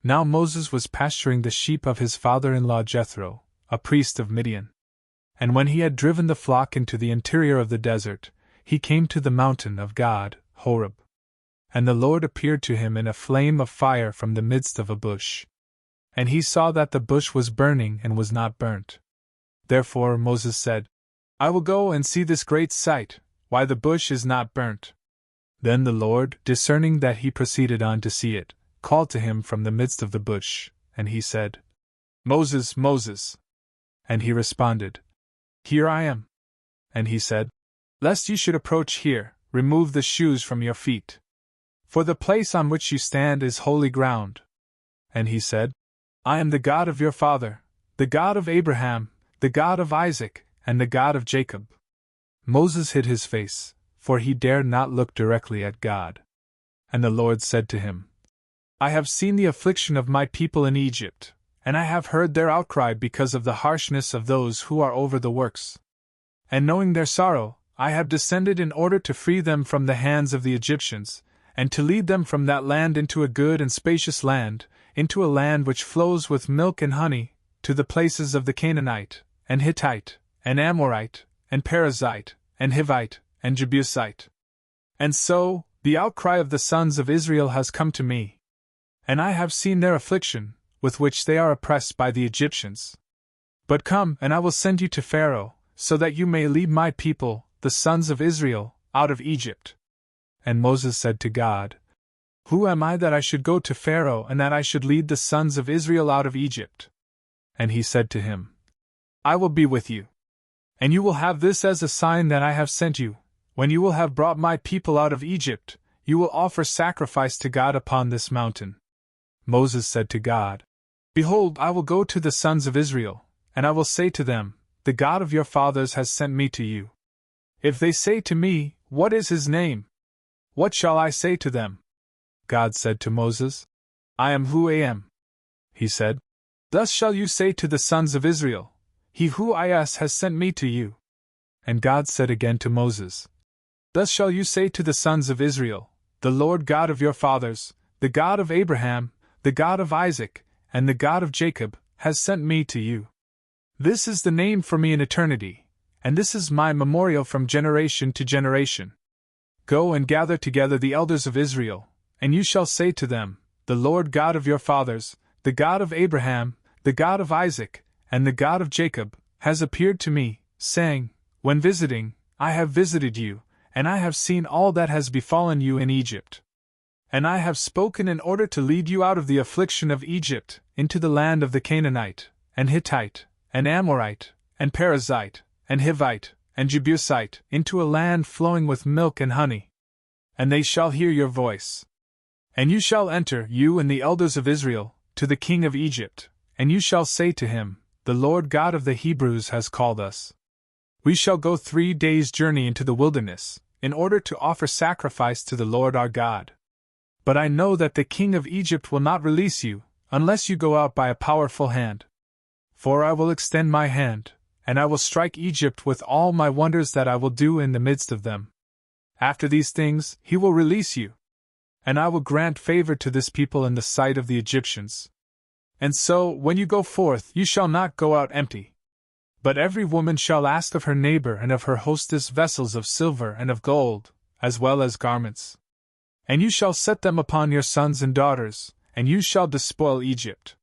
Now Moses was pasturing the sheep of his father-in-law Jethro, a priest of Midian. And when he had driven the flock into the interior of the desert, he came to the mountain of God, Horeb. And the Lord appeared to him in a flame of fire from the midst of a bush. And he saw that the bush was burning and was not burnt. Therefore Moses said, I will go and see this great sight, why the bush is not burnt. Then the Lord, discerning that he proceeded on to see it, called to him from the midst of the bush, and he said, Moses, Moses. And he responded, Here I am. And he said, Lest you should approach here, remove the shoes from your feet. For the place on which you stand is holy ground. And he said, I am the God of your father, the God of Abraham, the God of Isaac, and the God of Jacob. Moses hid his face, for he dared not look directly at God. And the Lord said to him, I have seen the affliction of my people in Egypt, and I have heard their outcry because of the harshness of those who are over the works. And knowing their sorrow, I have descended in order to free them from the hands of the Egyptians, and to lead them from that land into a good and spacious land, into a land which flows with milk and honey, to the places of the Canaanite, and Hittite, and Amorite, and Perizzite, and Hivite, and Jebusite. And so, the outcry of the sons of Israel has come to me. And I have seen their affliction, with which they are oppressed by the Egyptians. But come, and I will send you to Pharaoh, so that you may lead my people, the sons of Israel, out of Egypt. And Moses said to God, Who am I that I should go to Pharaoh and that I should lead the sons of Israel out of Egypt? And he said to him, I will be with you. And you will have this as a sign that I have sent you. When you will have brought my people out of Egypt, you will offer sacrifice to God upon this mountain. Moses said to God, Behold, I will go to the sons of Israel, and I will say to them, The God of your fathers has sent me to you. If they say to me, What is his name? What shall I say to them? God said to Moses, I am who I am. He said, Thus shall you say to the sons of Israel, He who is has sent me to you. And God said again to Moses, Thus shall you say to the sons of Israel, The Lord God of your fathers, the God of Abraham, the God of Isaac, and the God of Jacob, has sent me to you. This is the name for me in eternity, and this is my memorial from generation to generation. Go and gather together the elders of Israel, and you shall say to them, The Lord God of your fathers, the God of Abraham, the God of Isaac, and the God of Jacob, has appeared to me, saying, When visiting, I have visited you, and I have seen all that has befallen you in Egypt. And I have spoken in order to lead you out of the affliction of Egypt, into the land of the Canaanite, and Hittite, and Amorite, and Perizzite, and Hivite, and Jebusite, into a land flowing with milk and honey. And they shall hear your voice. And you shall enter, you and the elders of Israel, to the king of Egypt, and you shall say to him, The Lord God of the Hebrews has called us. We shall go 3 days' journey into the wilderness, in order to offer sacrifice to the Lord our God. But I know that the king of Egypt will not release you, unless you go out by a powerful hand. For I will extend my hand, and I will strike Egypt with all my wonders that I will do in the midst of them. After these things, he will release you. And I will grant favor to this people in the sight of the Egyptians. And so, when you go forth, you shall not go out empty. But every woman shall ask of her neighbor and of her hostess vessels of silver and of gold, as well as garments. And you shall set them upon your sons and daughters, and you shall despoil Egypt.